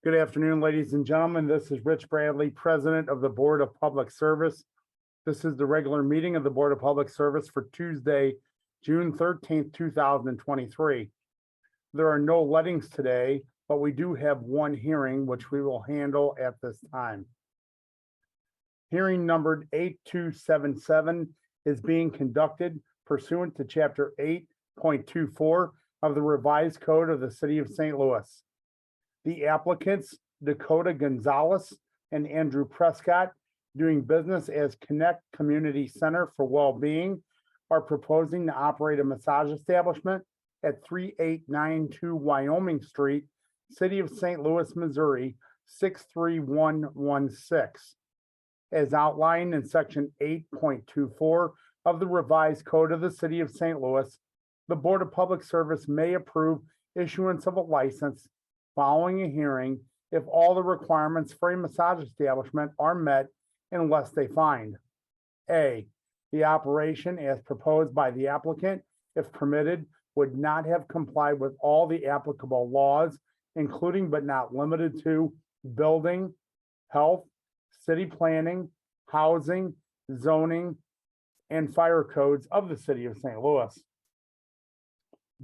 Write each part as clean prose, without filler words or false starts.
Good afternoon, ladies and gentlemen. This is Rich Bradley, President of the Board of Public Service. This is the regular meeting of the Board of Public Service for Tuesday, June 13th, 2023. There are no lettings today, but we do have one hearing, which we will handle at this time. Hearing numbered 8277 is being conducted pursuant to Chapter 8.24 of the Revised Code of the City of St. Louis. The applicants, Dakota Gonzalez and Andrew Prescott, doing business as Connect Community Center for Wellbeing, are proposing to operate a massage establishment at 3892 Wyoming Street, City of St. Louis, Missouri, 63116. As outlined in Section 8.24 of the Revised Code of the City of St. Louis, the Board of Public Service may approve issuance of a license following a hearing if all the requirements for a massage establishment are met unless they find A, the operation as proposed by the applicant, if permitted, would not have complied with all the applicable laws, including but not limited to building, health, city planning, housing, zoning, and fire codes of the City of St. Louis.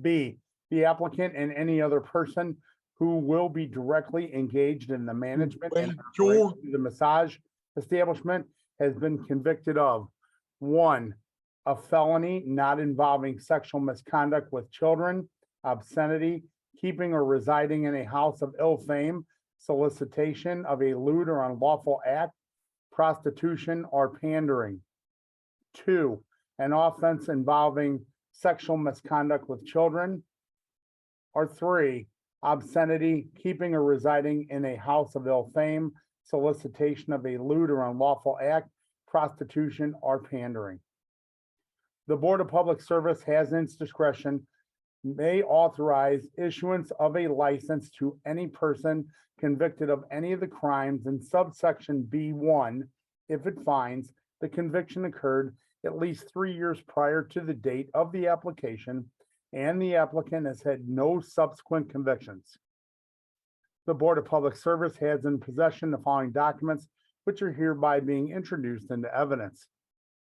B, the applicant and any other person who will be directly engaged in the management and operation of the massage establishment has been convicted of 1, a felony not involving sexual misconduct with children, obscenity, keeping or residing in a house of ill fame, solicitation of a lewd or unlawful act, prostitution, or pandering. 2, an offense involving sexual misconduct with children. Or 3, obscenity, keeping or residing in a house of ill fame, solicitation of a lewd or unlawful act, prostitution, or pandering. The Board of Public Service has in its discretion may authorize issuance of a license to any person convicted of any of the crimes in subsection B1 if it finds the conviction occurred at least 3 years prior to the date of the application and the applicant has had no subsequent convictions. The Board of Public Service has in possession the following documents, which are hereby being introduced into evidence.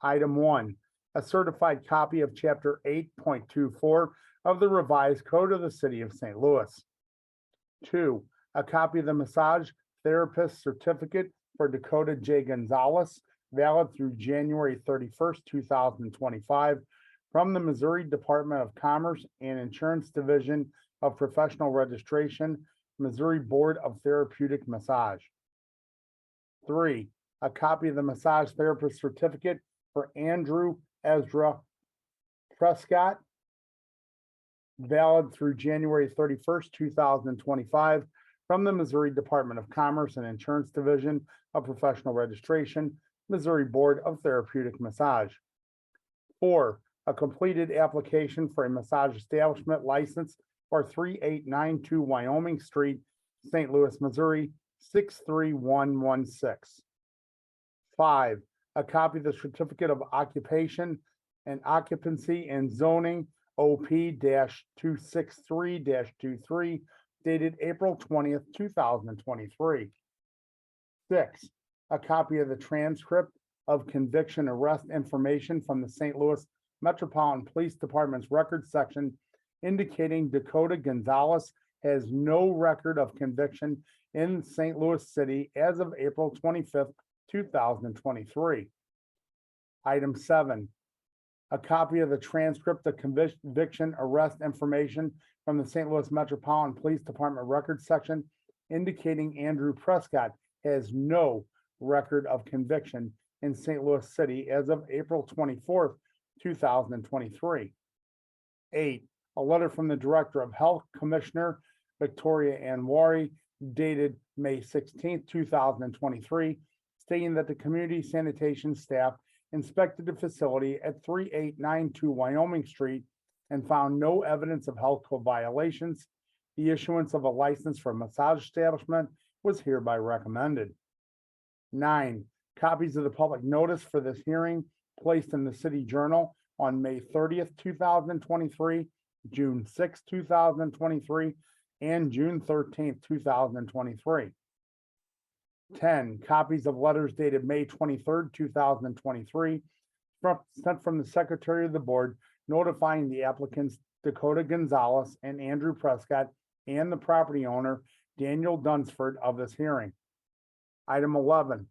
Item 1, a certified copy of Chapter 8.24 of the Revised Code of the City of St. Louis. 2, a copy of the massage therapist certificate for Dakota J. Gonzalez, valid through January 31st, 2025, from the Missouri Department of Commerce and Insurance Division of Professional Registration, Missouri Board of Therapeutic Massage. 3, a copy of the massage therapist certificate for Andrew Ezra Prescott, valid through January 31st, 2025, from the Missouri Department of Commerce and Insurance Division of Professional Registration, Missouri Board of Therapeutic Massage. 4, a completed application for a massage establishment license for 3892 Wyoming Street, St. Louis, Missouri, 63116. 5, a copy of the certificate of occupation and occupancy and zoning OP-263-23 dated April 20th, 2023. 6, a copy of the transcript of conviction arrest information from the St. Louis Metropolitan Police Department's records section indicating Dakota Gonzalez has no record of conviction in St. Louis City as of April 25th, 2023. Item 7, a copy of the transcript of conviction arrest information from the St. Louis Metropolitan Police Department records section indicating Andrew Prescott has no record of conviction in St. Louis City as of April 24th, 2023. 8, a letter from the Director of Health Commissioner Victoria Ann Wari dated May 16th, 2023, stating that the community sanitation staff inspected the facility at 3892 Wyoming Street and found no evidence of health code violations. The issuance of a license for a massage establishment was hereby recommended. 9, copies of the public notice for this hearing placed in the City Journal on May 30th, 2023, June 6th, 2023, and June 13th, 2023. 10, copies of letters dated May 23rd, 2023, sent from the Secretary of the Board notifying the applicants Dakota Gonzalez and Andrew Prescott and the property owner Daniel Dunsford of this hearing. Item 11,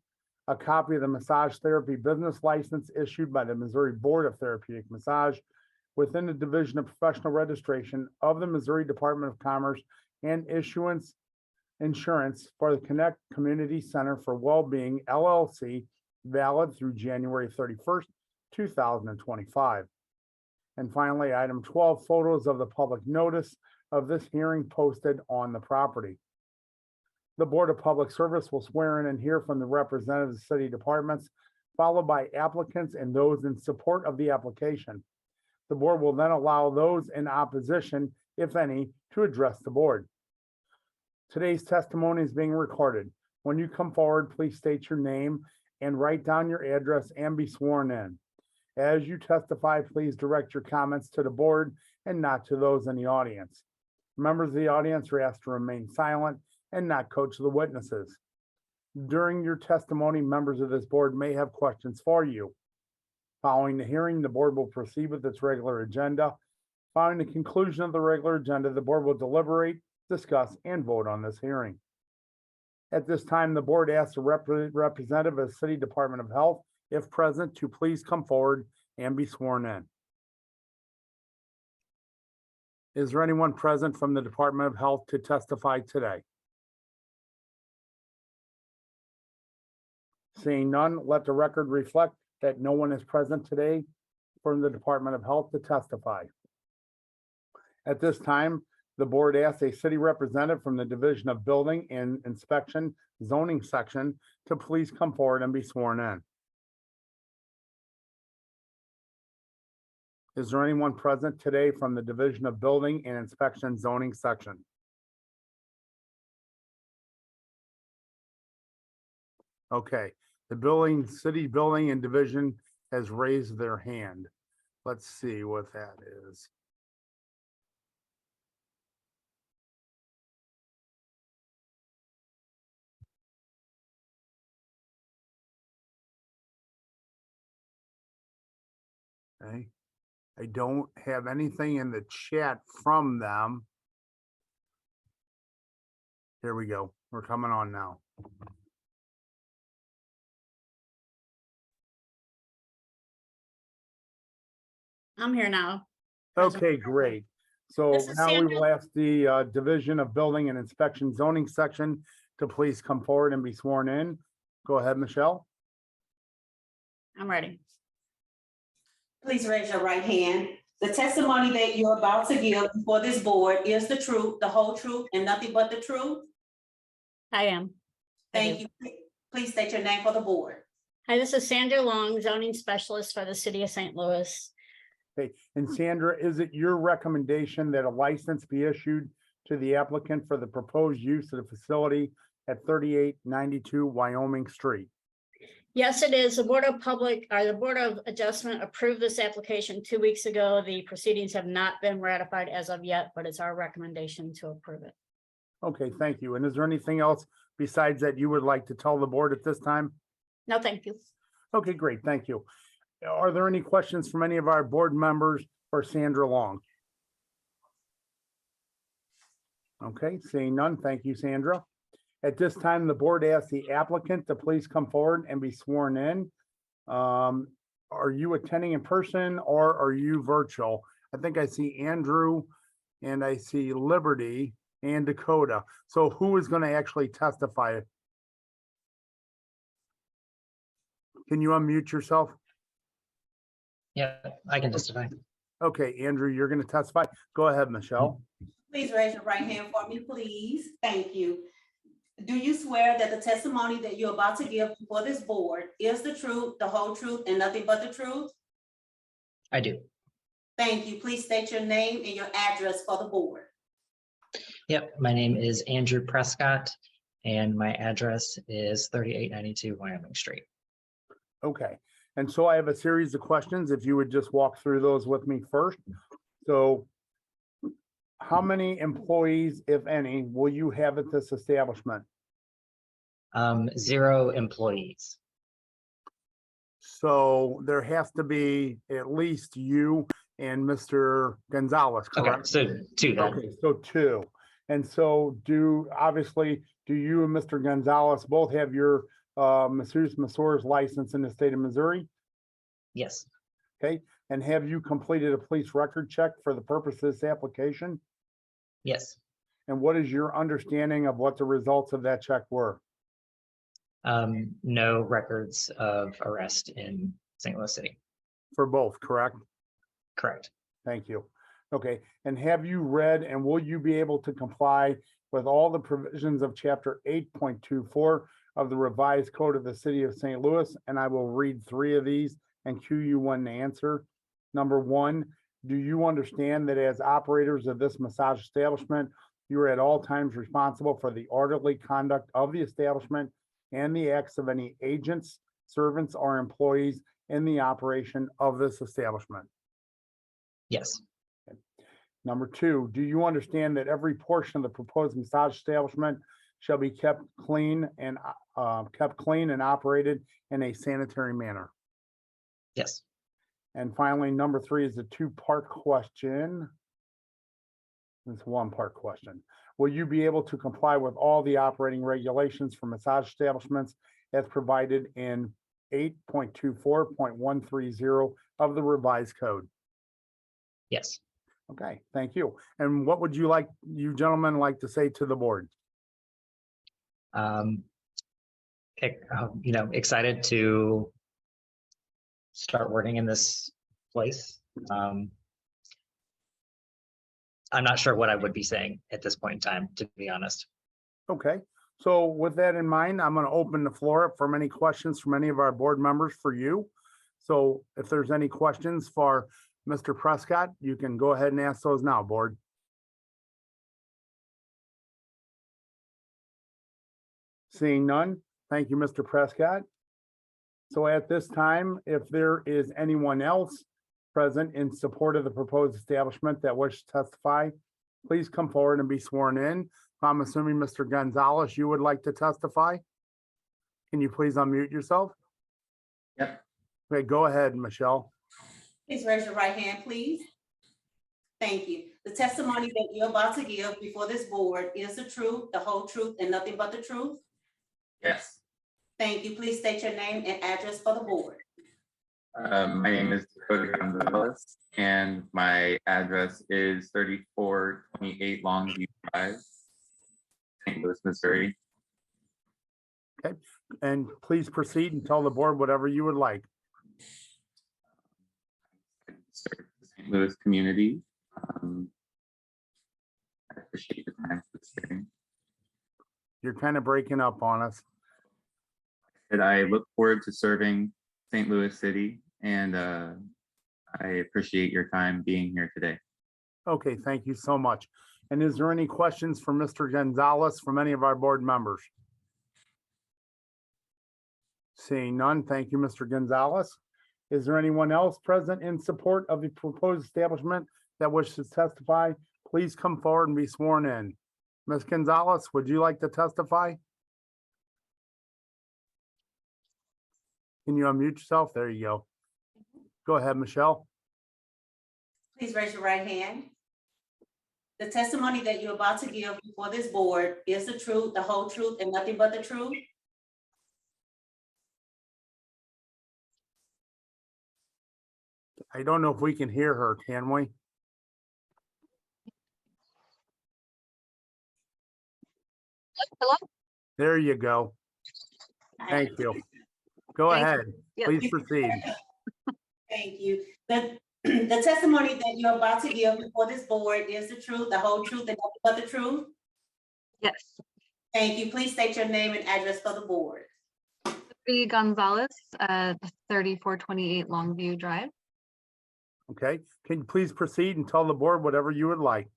a copy of the massage therapy business license issued by the Missouri Board of Therapeutic Massage within the Division of Professional Registration of the Missouri Department of Commerce and issuance insurance for the Connect Community Center for Wellbeing LLC, valid through January 31st, 2025. And finally, item 12, photos of the public notice of this hearing posted on the property. The Board of Public Service will swear in and hear from the representatives of city departments, followed by applicants and those in support of the application. The board will then allow those in opposition, if any, to address the board. Today's testimony is being recorded. When you come forward, please state your name and write down your address and be sworn in. As you testify, please direct your comments to the board and not to those in the audience. Members of the audience are asked to remain silent and not coach the witnesses. During your testimony, members of this board may have questions for you. Following the hearing, the board will proceed with its regular agenda. Following the conclusion of the regular agenda, the board will deliberate, discuss, and vote on this hearing. At this time, the board asks a representative of the City Department of Health, if present, to please come forward and be sworn in. Is there anyone present from the Department of Health to testify today? Seeing none, let the record reflect that no one is present today from the Department of Health to testify. At this time, the board asks a city representative from the Division of Building and Inspection Zoning Section to please come forward and be sworn in. Is there anyone present today from the Division of Building and Inspection Zoning Section? Okay, the City Building and Division has raised their hand. Let's see what that is. Okay, I don't have anything in the chat from them. Here we go. We're coming on now. I'm here now. Okay, great. So This is now we Sandra. will ask the Division of Building and Inspection Zoning Section to please come forward and be sworn in. Go ahead, Michelle. I'm ready. Please raise your right hand. The testimony that you're about to give before this board is the truth, the whole truth, and nothing but the truth. I am. Thank you. Please state your name for the board. Hi, this is Sandra Long, zoning specialist for the city of St. Louis. Okay, and Sandra, is it your recommendation that a license be issued to the applicant for the proposed use of the facility at 3892 Wyoming Street? Yes, it is. The Board of Adjustment approved this application 2 weeks ago. The proceedings have not been ratified as of yet, but it's our recommendation to approve it. Okay, thank you. And is there anything else besides that you would like to tell the board at this time? No, thank you. Okay, great. Thank you. Are there any questions from any of our board members for Sandra Long? Okay, seeing none. Thank you, Sandra. At this time, the board asks the applicant to please come forward and be sworn in. Are you attending in person or are you virtual? I think I see Andrew and I see Liberty and Dakota. So who is going to actually testify? Can you unmute yourself? Yeah, I can testify. Okay, Andrew, you're going to testify. Go ahead, Michelle. Please raise your right hand for me, please. Thank you. Do you swear that the testimony that you're about to give before this board is the truth, the whole truth, and nothing but the truth? I do. Thank you. Please state your name and your address for the board. Yep, my name is Andrew Prescott and my address is 3892 Wyoming Street. Okay, and so I have a series of questions. If you would just walk through those with me first. So how many employees, if any, will you have at this establishment? 0 employees. So there has to be at least you and Mr. Gonzalez, Okay, correct? so 2 then. Okay, so 2. And so obviously, do you and Mr. Gonzalez both have your Masseurs license in the state of Missouri? Yes, Okay, and have you completed a police record check for the purpose of this application? yes. And what is your understanding of what the results of that check were? No records of arrest in St. Louis City. For both, correct? Correct. Thank you. Okay, and have you read and will you be able to comply with all the provisions of chapter 8.24 of the revised code of the city of St. Louis? And I will read 3 of these and cue you one to answer. Number 1, do you understand that as operators of this massage establishment, you are at all times responsible for the orderly conduct of the establishment and the acts of any agents, servants, or employees in the operation of this establishment? Yes, Number 2, do you understand that every portion of the proposed massage establishment shall be kept clean and operated in a sanitary manner? yes, And finally, number 3 is a 2-part question. It's 1-part question. Will you be able to comply with all the operating regulations for massage establishments as provided in 8.24.130 of the revised code? yes. Okay, thank you. And what would you gentlemen like to say to the board? Excited to start working in this place. I'm not sure what I would be saying at this point in time, to be honest. Okay, so with that in mind, I'm going to open the floor up for any questions from any of our board members for you. So if there's any questions for Mr. Prescott, you can go ahead and ask those now, board. Seeing none, thank you, Mr. Prescott. So at this time, if there is anyone else present in support of the proposed establishment that wishes to testify, please come forward and be sworn in. I'm assuming Mr. Gonzalez, you would like to testify? Can you please unmute yourself? Yep. Okay, go ahead, Michelle. Please raise your right hand, please. Thank you. The testimony that you're about to give before this board is the truth, the whole truth, and nothing but the truth? Yes. Thank you. Please state your name and address for the board. My name is Dakota Gonzalez, and my address is 3428 Longview Drive, St. Louis, Missouri. And please proceed and tell the board whatever you would like. Serve the St. Louis community. I appreciate your time for this hearing. You're kind of breaking up on us. And I look forward to serving St. Louis City, and I appreciate your time being here today. Okay, thank you so much. And is there any questions for Mr. Gonzalez from any of our board members? Seeing none, thank you, Mr. Gonzalez. Is there anyone else present in support of the proposed establishment that wishes to testify? Please come forward and be sworn in. Ms. Gonzalez, would you like to testify? Can you unmute yourself? There you go. Go ahead, Michelle. Please raise your right hand. The testimony that you're about to give before this board is the truth, the whole truth, and nothing but the truth? I don't know if we can hear her, can we? Hello? There you go. Thank you. Go Thank you. ahead. Yes. Please proceed. Thank you. The testimony that you're about to give before this board is the truth, the whole truth, and nothing but the truth? Yes. Thank you. Please state your name and address for the board. B. Gonzalez, 3428 Longview Drive. Okay, can you please proceed and tell the board whatever you would like?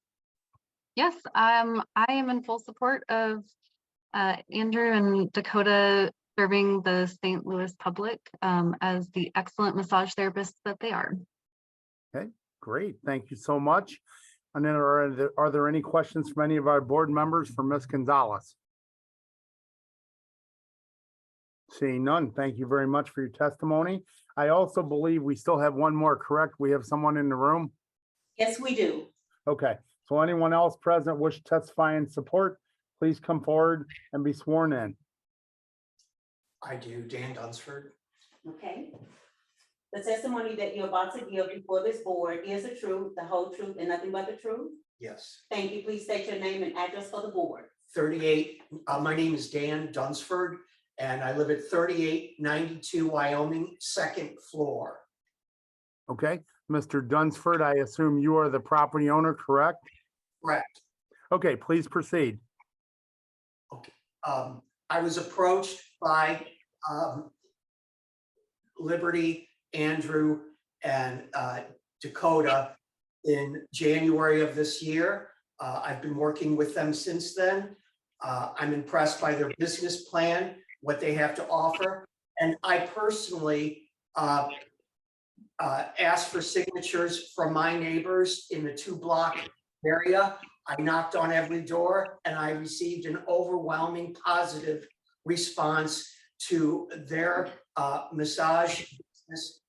Yes, I am in full support of Andrew and Dakota serving the St. Louis public as the excellent massage therapists that they are. Okay, great. Thank you so much. And then are there any questions from any of our board members for Ms. Gonzalez? Seeing none, thank you very much for your testimony. I also believe we still have one more, correct? We have someone in the room? Yes, we do. Okay, so anyone else present wish to testify in support, please come forward and be sworn in. I do, Dan Dunsford. Okay. The testimony that you're about to give before this board is the truth, the whole truth, and nothing but the truth. Yes, Thank you. Please state your name and address for the board. 38. My name is Dan Dunsford, and I live at 3892 Wyoming, second floor. Okay, Mr. Dunsford, I assume you are the property owner, correct? Correct. Okay, please proceed. I was approached by Liberty, Andrew, and Dakota in January of this year. I've been working with them since then. I'm impressed by their business plan, what they have to offer. And I personally asked for signatures from my neighbors in the 2-block area. I knocked on every door and I received an overwhelming positive response to their massage business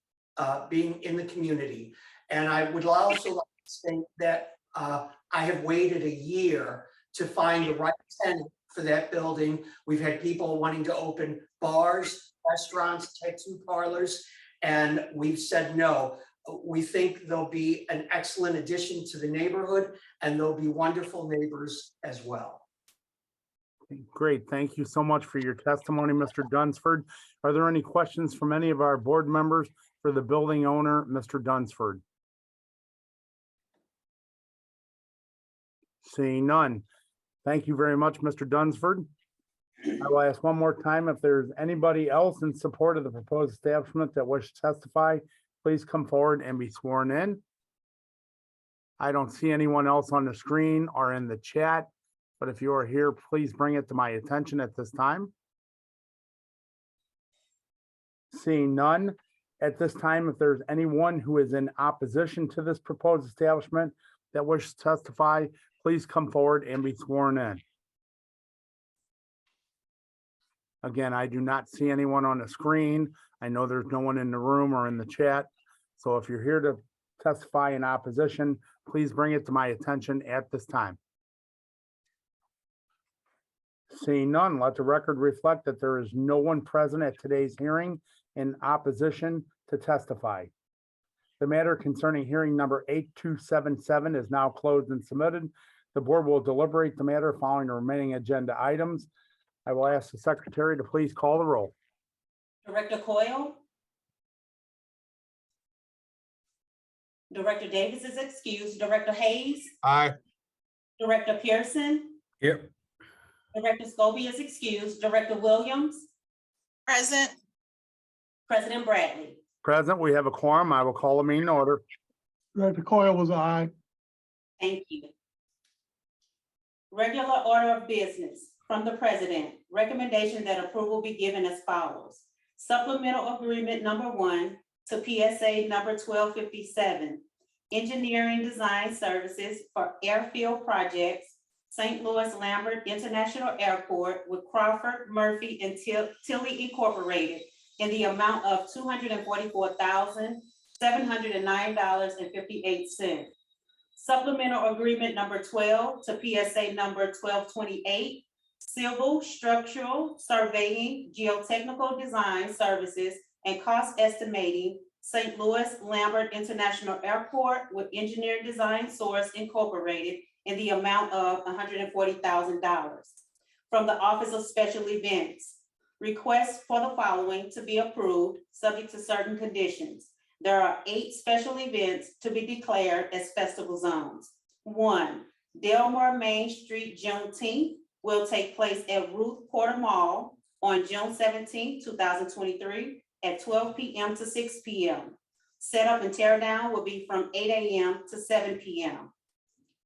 being in the community. And I would also like to say that I have waited a year to find the right tenant for that building. We've had people wanting to open bars, restaurants, tattoo parlors, and we've said no. We think they'll be an excellent addition to the neighborhood and they'll be wonderful neighbors as well. Great, thank you so much for your testimony, Mr. Dunsford. Are there any questions from any of our board members for the building owner, Mr. Dunsford? Seeing none. Thank you very much, Mr. Dunsford. I will ask one more time if there's anybody else in support of the proposed establishment that wishes to testify, please come forward and be sworn in. I don't see anyone else on the screen or in the chat, but if you are here, please bring it to my attention at this time. Seeing none, at this time, if there's anyone who is in opposition to this proposed establishment that wishes to testify, please come forward and be sworn in. Again, I do not see anyone on the screen. I know there's no one in the room or in the chat. So if you're here to testify in opposition, please bring it to my attention at this time. Seeing none, let the record reflect that there is no one present at today's hearing in opposition to testify. The matter concerning hearing number 8277 is now closed and submitted. The board will deliberate the matter following the remaining agenda items. I will ask the secretary to please call the roll. Director Coyle? Director Davis is excused. Director Hayes? Aye. Director Pearson? Yep. Director Scobie is excused. Director Williams? Present. President Bradley? Present, we have a quorum. I will call a meeting in order. Director Coyle was aye. Thank you. Regular order of business from the president. Recommendation that approval be given as follows. Supplemental agreement number 1 to PSA number 1257. Engineering design services for airfield projects, St. Louis Lambert International Airport with Crawford, Murphy, and Tilly Incorporated in the amount of $244,709.58. Supplemental agreement number 12 to PSA number 1228, civil, structural, surveying, geotechnical design services, and cost estimating, St. Louis Lambert International Airport with Engineering Design Source Incorporated in the amount of $140,000. From the Office of Special Events, requests for the following to be approved, subject to certain conditions. There are 8 special events to be declared as festival zones. 1, Delmar Main Street Juneteenth will take place at Ruth Porter Mall on June 17, 2023 at 12 p.m. to 6 p.m. Setup and tear down will be from 8 a.m. to 7 p.m.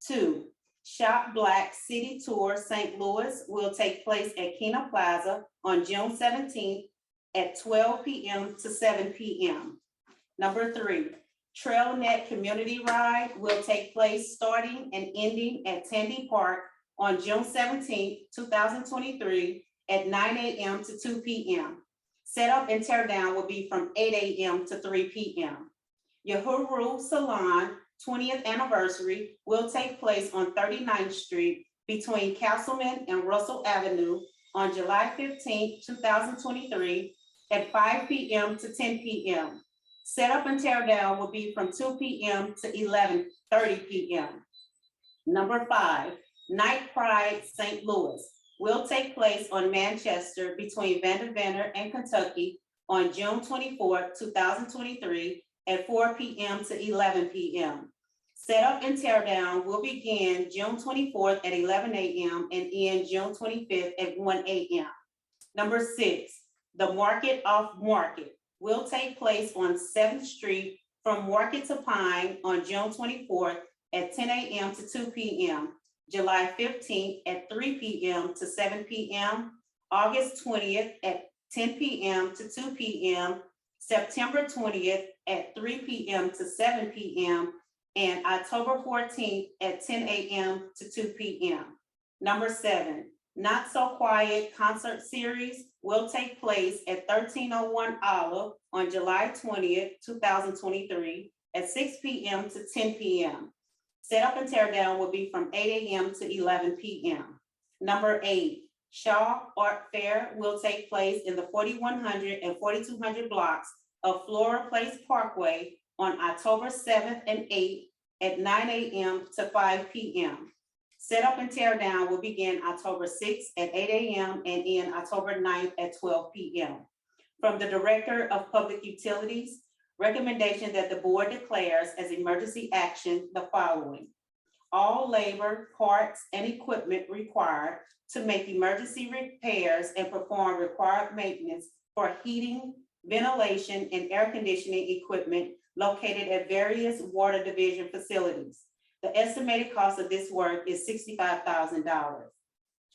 2, Shop Black City Tour St. Louis will take place at Kena Plaza on June 17th at 12 p.m. to 7 p.m. Number 3, TrailNet Community Ride will take place starting and ending at Tandy Park on June 17th, 2023 at 9 a.m. to 2 p.m. Setup and tear down will be from 8 a.m. to 3 p.m. Yahoo Salon 20th anniversary will take place on 39th Street between Castleman and Russell Avenue on July 15th, 2023 at 5 p.m. to 10 p.m. Setup and tear down will be from 2 p.m. to 11:30 p.m. Number 5, Night Pride St. Louis will take place on Manchester between Vanderveer and Kentucky on June 24th, 2023 at 4 p.m. to 11 p.m. Setup and tear down will begin June 24th at 11 a.m. and end June 25th at 1 a.m. Number 6, the Market Off Market will take place on 7th Street from Market to Pine on June 24th at 10 a.m. to 2 p.m., July 15th at 3 p.m. to 7 p.m., August 20th at 10 p.m. to 2 p.m., September 20th at 3 p.m. to 7 p.m., and October 14th at 10 a.m. to 2 p.m. Number 7, Not So Quiet Concert Series will take place at 1301 Olive on July 20th, 2023 at 6 p.m. to 10 p.m. Setup and tear down will be from 8 a.m. to 11 p.m. Number 8, Shaw Art Fair will take place in the 4100 and 4200 blocks of Flora Place Parkway on October 7th and 8th at 9 a.m. to 5 p.m. Setup and tear down will begin October 6th at 8 a.m. and end October 9th at 12 p.m. From the Director of Public Utilities, recommendation that the board declares as emergency action the following: all labor, parts, and equipment required to make emergency repairs and perform required maintenance for heating, ventilation, and air conditioning equipment located at various water division facilities. The estimated cost of this work is $65,000.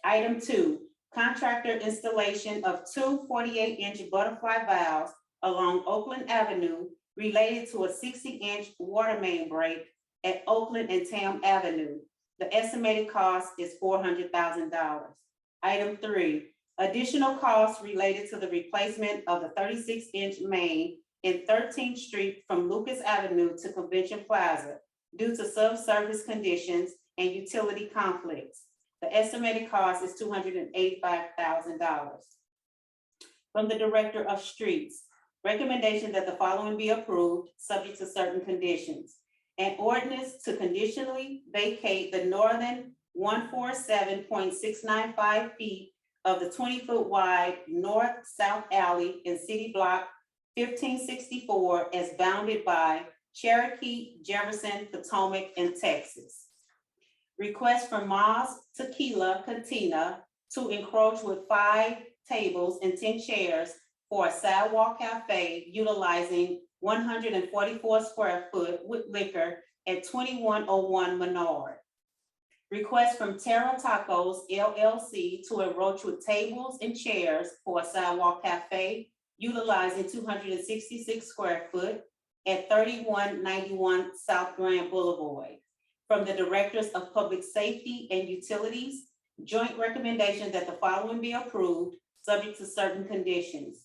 Item 2, contractor installation of 2 48-inch butterfly valves along Oakland Avenue related to a 60-inch water main break at Oakland and Tam Avenue. The estimated cost is $400,000. Item 3, additional costs related to the replacement of the 36-inch main in 13th Street from Lucas Avenue to Convention Plaza due to subsurface conditions and utility conflicts. The estimated cost is $285,000. From the Director of Streets, recommendation that the following be approved, subject to certain conditions. An ordinance to conditionally vacate the northern 147.695 feet of the 20-foot wide north-south alley in City Block 1564 as bounded by Cherokee, Jefferson, Potomac, and Texas. Request from Moss Tequila Cantina to encroach with 5 tables and 10 chairs for a sidewalk cafe utilizing 144 square foot with liquor at 2101 Menard. Request from Terra Tacos LLC to encroach with tables and chairs for a sidewalk cafe utilizing 266 square foot at 3191 South Grand Boulevard. From the Directors of Public Safety and Utilities, joint recommendation that the following be approved, subject to certain conditions.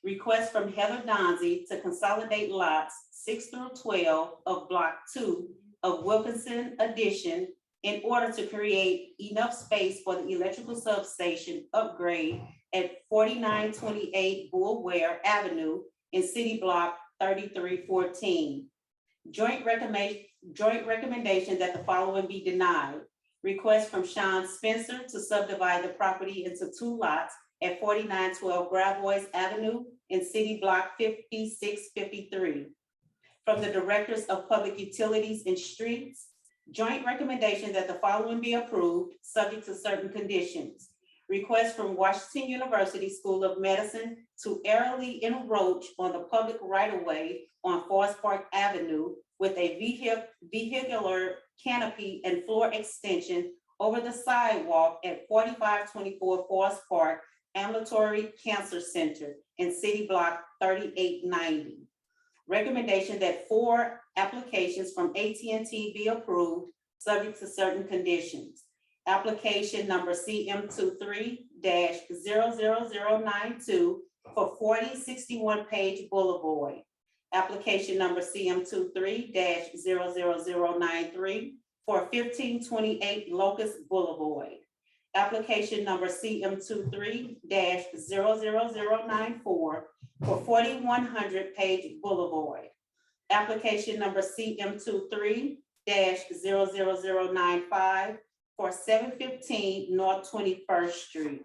Request from Heather Donzi to consolidate lots 6 through 12 of Block 2 of Wilkinson Addition in order to create enough space for the electrical substation upgrade at 4928 Bullware Avenue in City Block 3314. Joint recommendation that the following be denied. Request from Sean Spencer to subdivide the property into 2 lots at 4912 Gravois Avenue in City Block 5653. From the Directors of Public Utilities and Streets, joint recommendation that the following be approved, subject to certain conditions. Request from Washington University School of Medicine to aerially encroach on the public right-of-way on Forest Park Avenue with a vehicular canopy and floor extension over the sidewalk at 4524 Forest Park Ambulatory Cancer Center in City Block 3890. Recommendation that 4 applications from AT&T be approved, subject to certain conditions. Application number CM 23-00092 for 4061 Page Boulevard. Application number CM 23-00093 for 1528 Locust Boulevard. Application number CM 23-00094 for 4100 Page Boulevard. Application number CM 23-00095 for 715 North 21st Street.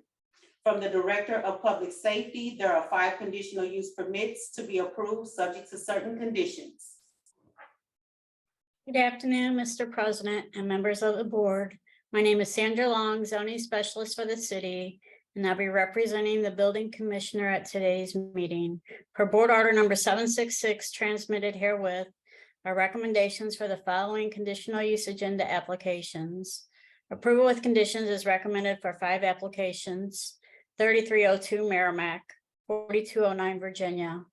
From the Director of Public Safety, there are 5 conditional use permits to be approved, subject to certain conditions. Good afternoon, Mr. President and members of the board. My name is Sandra Long, zoning specialist for the city, and I'll be representing the building commissioner at today's meeting. Per board order number 766 transmitted herewith are recommendations for the following conditional use agenda applications. Approval with conditions is recommended for 5 applications: 3302 Merrimack, 4209 Virginia,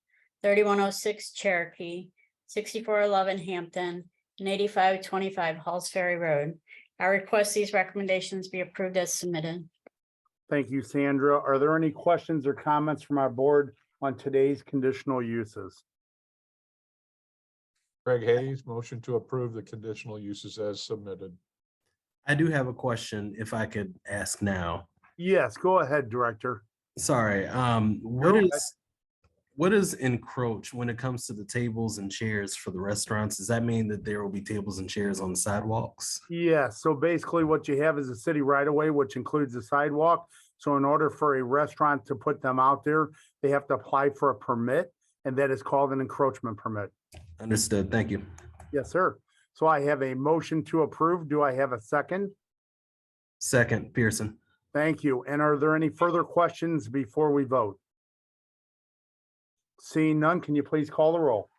3106 Cherokee, 6411 Hampton, and 8525 Halls Ferry Road. I request these recommendations be approved as submitted. Thank you, Sandra. Are there any questions or comments from our board on today's conditional uses? Greg Hayes, motion to approve the conditional uses as submitted. I do have a question if I could ask now. Yes, go ahead, Director. Sorry, Go ahead. what is encroach when it comes to the tables and chairs for the restaurants? Does that mean that there will be tables and chairs on the sidewalks? Yeah, so basically what you have is a city right of way, which includes the sidewalk. So in order for a restaurant to put them out there, they have to apply for a permit, and that is called an encroachment permit. Understood. Thank you. Yes, sir. So I have a motion to approve. Do I have a second? Second, Pearson. Thank you. And are there any further questions before we vote? Seeing none, can you please call the roll?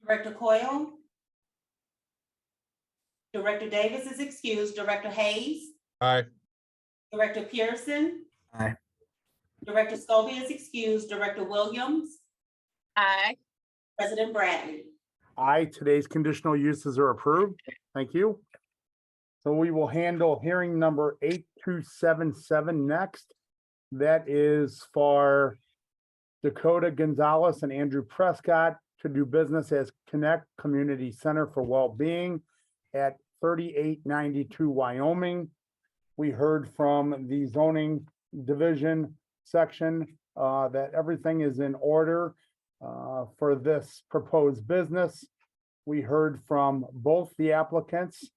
Director Coyle? Director Davis is excused. Director Hayes? Aye. Director Pearson? Aye. Director Scobie is excused. Director Williams? Aye. President Bradley? Aye, today's conditional uses are approved. Thank you. So we will handle hearing number 8277 next. That is for Dakota Gonzalez and Andrew Prescott to do business as Connect Community Center for Wellbeing at 3892 Wyoming. We heard from the zoning division section that everything is in order for this proposed business. We heard from both the applicants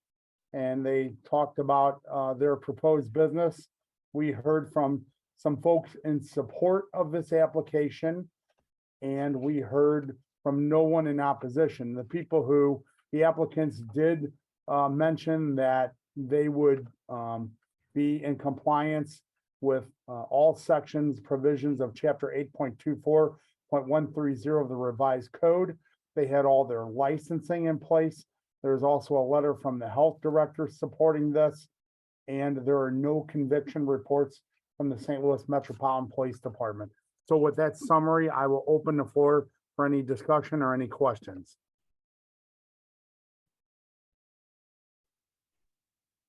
and they talked about their proposed business. We heard from some folks in support of this application, and we heard from no one in opposition. The people who, the applicants did mention that they would be in compliance with all sections, provisions of chapter 8.24.130 of the revised code. They had all their licensing in place. There's also a letter from the health director supporting this, and there are no conviction reports from the St. Louis Metropolitan Police Department. So with that summary, I will open the floor for any discussion or any questions.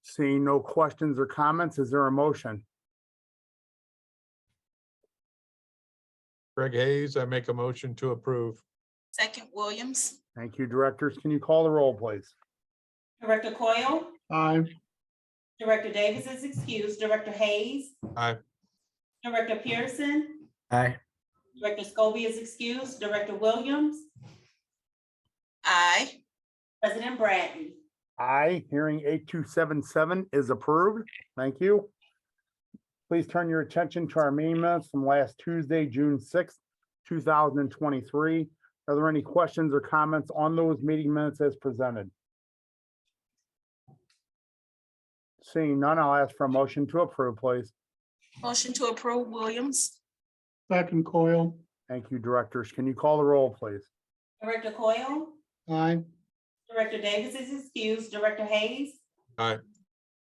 Seeing no questions or comments, is there a motion? Greg Hayes, I make a motion to approve. Second, Williams. Thank you, directors. Can you call the roll, please? Director Coyle? Aye. Director Davis is excused. Director Hayes? Aye. Director Pearson? Aye. Director Scobie is excused. Director Williams? Aye. President Bradley? Aye, hearing 8277 is approved. Thank you. Please turn your attention to our meeting minutes from last Tuesday, June 6th, 2023. Are there any questions or comments on those meeting minutes as presented? Seeing none, I'll ask for a motion to approve, please. Motion to approve, Williams. Second, Coyle. Thank you, directors. Can you call the roll, please? Director Coyle? Aye. Director Davis is excused. Director Hayes? Aye.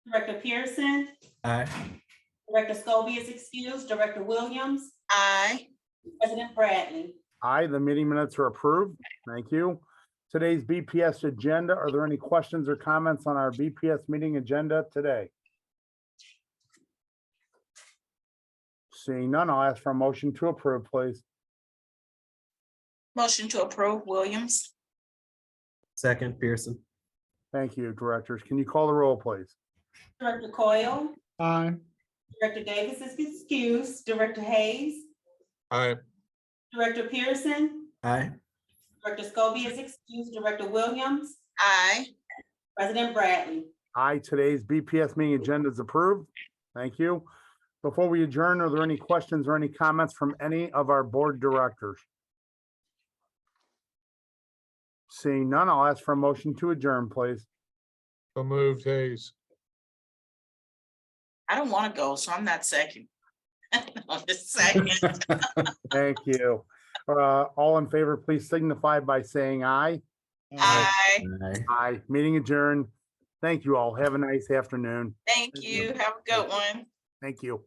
Director Pearson? Aye. Director Scobie is excused. Director Williams? Aye. President Bradley? Aye, the meeting minutes are approved. Thank you. Today's BPS agenda, are there any questions or comments on our BPS meeting agenda today? Seeing none, I'll ask for a motion to approve, please. Motion to approve, Williams. Second, Pearson. Thank you, directors. Can you call the roll, please? Director Coyle, aye, Director Davis is excused, Director Hayes, Aye. Director Pearson, Aye. Director Scobie is excused, Director Williams, Aye. President Bradley. Aye, today's BPS meeting agenda is approved. Thank you. Before we adjourn, are there any questions or any comments from any of our board directors? Seeing none, I'll ask for a motion to adjourn, please. So moved, Hayes. I don't want to go, so I'm not second. I'm just second. Thank you. All in favor, please signify by saying aye. Aye. Aye. Aye, meeting adjourned. Thank you all. Have a nice afternoon. Thank you. Have a good one. Thank you.